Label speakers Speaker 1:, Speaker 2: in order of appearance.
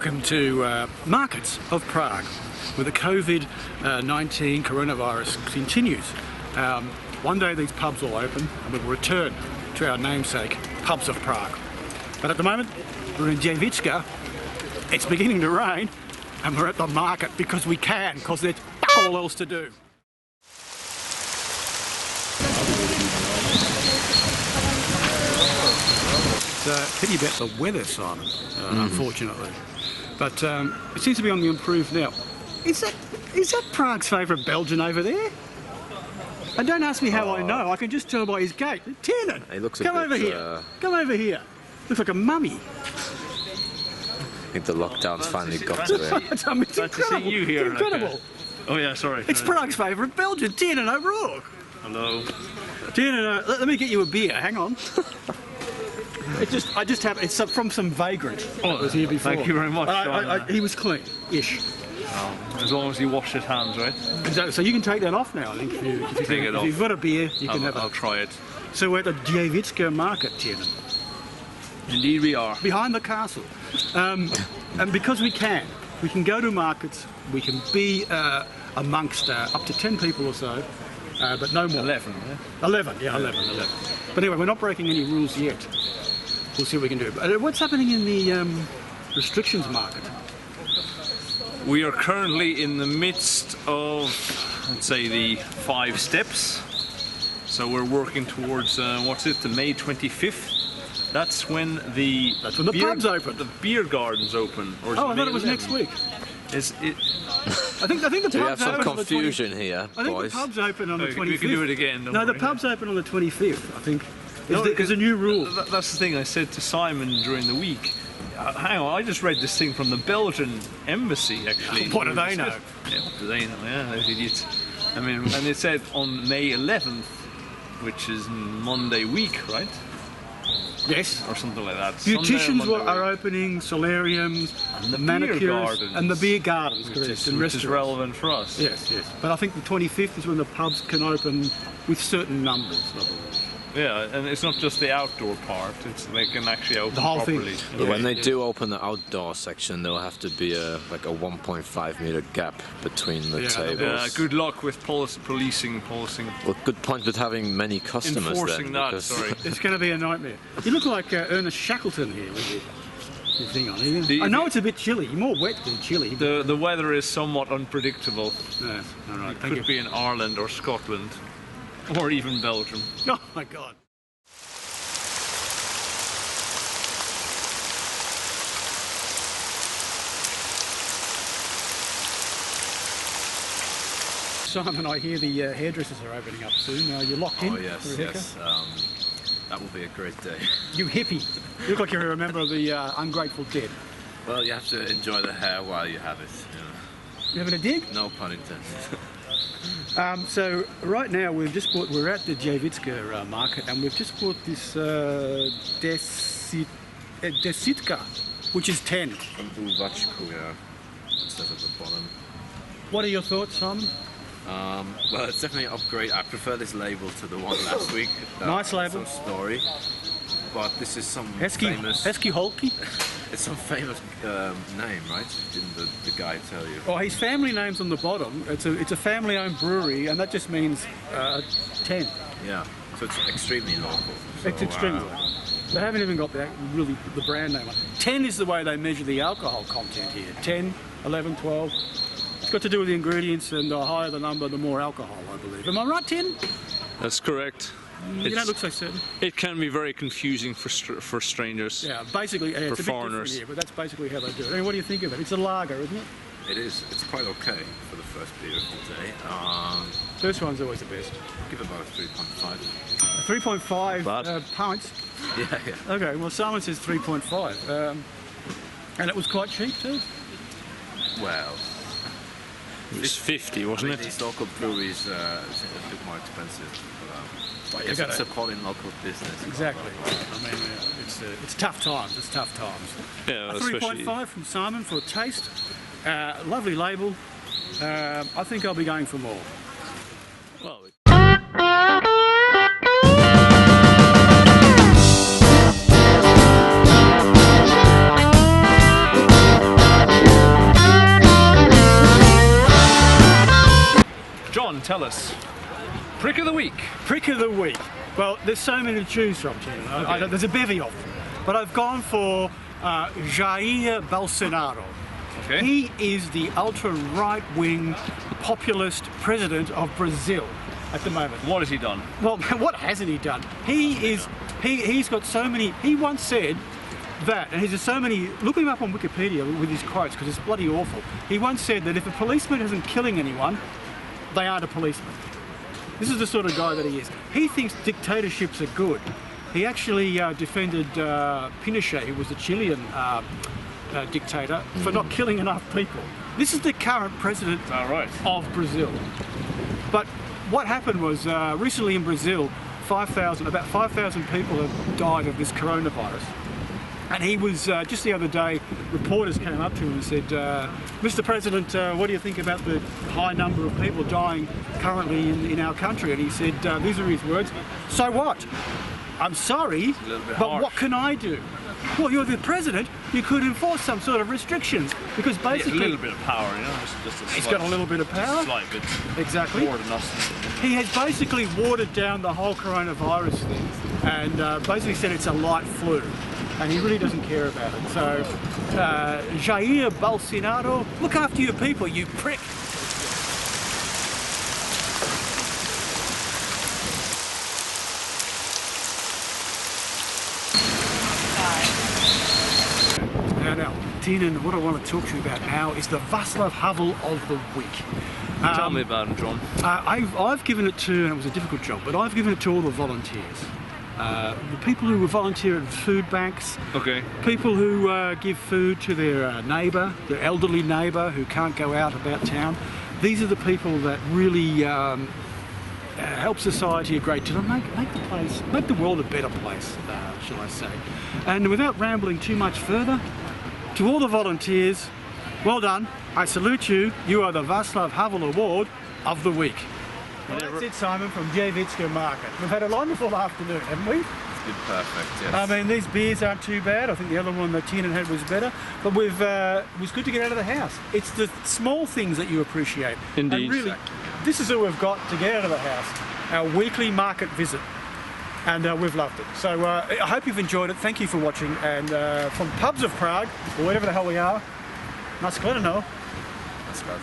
Speaker 1: Welcome to Markets of Prague, where the COVID-19 coronavirus continues. One day these pubs will open and we will return to our namesake, Pubs of Prague. But at the moment, we're in Dejvice, it's beginning to rain, and we're at the market because we can, because there's all else to do. It's a pity about the weather, Simon, unfortunately. But it seems to be on the improve now. Is that Prague's favourite Belgian over there? And don't ask me how I know, I can just tell by his gait. Tiernan, come over here. Come over here. Looks like a mummy.
Speaker 2: I think the lockdown's finally got to it.
Speaker 1: It's incredible.
Speaker 3: To see you here.
Speaker 1: It's incredible.
Speaker 3: Okay. Oh yeah, sorry.
Speaker 1: It's Prague's favourite Belgian, Tiernan O'Rourke.
Speaker 3: Hello.
Speaker 1: Tiernan, let me get you a beer, hang on. I just have, it's from some vagrant that was here before.
Speaker 3: Thank you very much.
Speaker 1: He was clean-ish.
Speaker 3: As long as he washed his hands, right?
Speaker 1: Exactly. So you can take that off now, I think. If you've got a beer, you can have it.
Speaker 3: I'll try it.
Speaker 1: So we're at the Dejvice market, Tiernan.
Speaker 3: Indeed we are.
Speaker 1: Behind the castle. And because we can go to markets, we can be amongst up to 10 people or so, but no more.
Speaker 3: 11, yeah?
Speaker 1: 11. But anyway, we're not breaking any rules yet. We'll see what we can do. But what's happening in the restrictions market?
Speaker 3: We are currently in the midst of, let's say, the 5 steps. So we're working towards, what's it, the May 25th? That's when the
Speaker 1: pubs open.
Speaker 3: The beer gardens open. Or
Speaker 1: I thought it was next week.
Speaker 3: Is it?
Speaker 1: I think the pubs
Speaker 2: we have some
Speaker 1: open
Speaker 2: confusion here,
Speaker 1: I think
Speaker 2: boys.
Speaker 1: The pubs open on the 25th.
Speaker 3: We can do it again.
Speaker 1: No, the pubs open on the 25th, I think. There's a new rule.
Speaker 3: That's the thing I said to Simon during the week. Hang on, I just read this thing from the Belgian embassy, actually.
Speaker 1: What do they know?
Speaker 3: Yeah, what do they know? Yeah, those idiots. I mean, and it said on May 11th, which is Monday week, right?
Speaker 1: Yes.
Speaker 3: Or something like that.
Speaker 1: Beauticians are opening, solariums,
Speaker 3: and the
Speaker 1: manicures, and the beer gardens,
Speaker 3: which is relevant for us.
Speaker 1: Yes. But I think the 25th is when the pubs can open with certain numbers, I believe.
Speaker 3: Yeah, and it's not just the outdoor part, they can actually open
Speaker 1: the whole
Speaker 3: properly.
Speaker 1: Thing.
Speaker 2: But when they do open the outdoor section, there'll have to be like a 1.5 meter gap between the tables.
Speaker 3: Yeah, good luck with policing.
Speaker 2: Well, good point with having many customers
Speaker 3: enforcing
Speaker 2: then.
Speaker 3: that, sorry.
Speaker 1: It's going to be a nightmare. You look like Ernest Shackleton here with your thing on. I know it's a bit chilly, more wet than chilly.
Speaker 3: The weather is somewhat unpredictable.
Speaker 1: Yeah, all right,
Speaker 3: it could be in Ireland or Scotland. Or even Belgium.
Speaker 1: Oh my God. Simon, I hear the hairdressers are opening up soon. You're locked in?
Speaker 4: Oh yes. That will be a great day.
Speaker 1: You hippie. You look like you're a member of the ungrateful dead.
Speaker 4: Well, you have to enjoy the hair while you have it. You know.
Speaker 1: You having a dig?
Speaker 4: No pun intended.
Speaker 1: So right now we're at the Dejvice market, and we've just bought this Desitka, which is 10.
Speaker 4: From Bulvachku, yeah. It says at the bottom.
Speaker 1: What are your thoughts, Simon?
Speaker 4: Well, it's definitely an upgrade. I prefer this label to the one last week.
Speaker 1: Nice label.
Speaker 4: Some story. But this is some famous...
Speaker 1: Eski Holki?
Speaker 4: It's some famous name, right? Didn't the guy tell you?
Speaker 1: Oh, his family name's on the bottom. It's a family-owned brewery, and that just means 10.
Speaker 4: Yeah, so it's extremely local. So,
Speaker 1: it's extremely local. They haven't even got the brand name on. 10 is the way they measure the alcohol content here. 10, 11, 12. It's got to do with the ingredients, and the higher the number, the more alcohol, I believe. Am I right, 10?
Speaker 3: That's correct.
Speaker 1: You don't look so certain.
Speaker 3: It can be very confusing for strangers.
Speaker 1: Yeah, basically, it's
Speaker 3: for
Speaker 1: a bit
Speaker 3: foreigners.
Speaker 1: different here, but that's basically how they do it. I mean, what do you think of it? It's a lager, isn't it?
Speaker 4: It is. It's quite okay for the first beer of the day.
Speaker 1: First one's always the best.
Speaker 4: Give it about a 3.5.
Speaker 1: 3.5 pints?
Speaker 4: Yeah.
Speaker 1: Okay, well, Simon says 3.5. And it was quite cheap too?
Speaker 4: Well...
Speaker 3: It was 50, wasn't it?
Speaker 4: These local breweries are a bit more expensive. I guess it's supporting local business.
Speaker 1: Exactly. I mean, it's tough times. It's tough times.
Speaker 3: Yeah,
Speaker 1: a 3.5 from Simon for a taste. Lovely label. I think I'll be going for more.
Speaker 3: Well, John, tell us. Prick of the week.
Speaker 1: Prick of the week. Well, there's so many to choose from, Tim. There's a bevy of them. But I've gone for Jair Bolsonaro.
Speaker 3: Okay.
Speaker 1: He is the ultra-right-wing populist president of Brazil at the moment.
Speaker 3: What has he done?
Speaker 1: Well, what hasn't he done? He's got so many. He once said that, and there's so many. Look him up on Wikipedia with his quotes because it's bloody awful. He once said that if a policeman isn't killing anyone, they aren't a policeman. This is the sort of guy that he is. He thinks dictatorships are good. He actually defended Pinochet, who was the Chilean dictator, for not killing enough people. This is the current president of Brazil. But what happened was recently in Brazil, about 5,000 people have died of this coronavirus. And he was, just the other day, reporters came up to him and said, Mr. President, what do you think about the high number of people dying currently in our country? And he said, these are his words, "So what? I'm sorry, but what can I do?" Well, you're the president, you could enforce some sort of restrictions, because basically...
Speaker 3: a little bit of power, you know, just a
Speaker 1: he's got a little bit of power.
Speaker 3: Slight bit.
Speaker 1: Exactly.
Speaker 3: More than us.
Speaker 1: He has basically watered down the whole coronavirus thing, and basically said it's a light flu. And he really doesn't care about it. So, Jair Bolsonaro, look after your people, you prick. Now, Tienan, what I want to talk to you about now is the Václav Havel of the week.
Speaker 3: Tell me about him, John.
Speaker 1: I've given it to, and it was a difficult job, but I've given it to all the volunteers. The people who volunteer at food banks, people who give food to their neighbour, their elderly neighbour who can't go out about town. These are the people that really help society a great deal, and make the world a better place, shall I say. And without rambling too much further, to all the volunteers, well done. I salute you. You are the Václav Havel Award of the week. Well, that's it, Simon, from Dejvice Market. We've had a wonderful afternoon, haven't we?
Speaker 4: It's been perfect, yes.
Speaker 1: I mean, these beers aren't too bad. I think the other one that Tienan had was better. But it was good to get out of the house. It's the small things that you appreciate.
Speaker 3: Indeed.
Speaker 1: And really, this is all we've got to get out of the house. Our weekly market visit. And we've loved it. So I hope you've enjoyed it. Thank you for watching. And from Pubs of Prague, or whatever the hell we are, na shledanou.
Speaker 4: Let's go.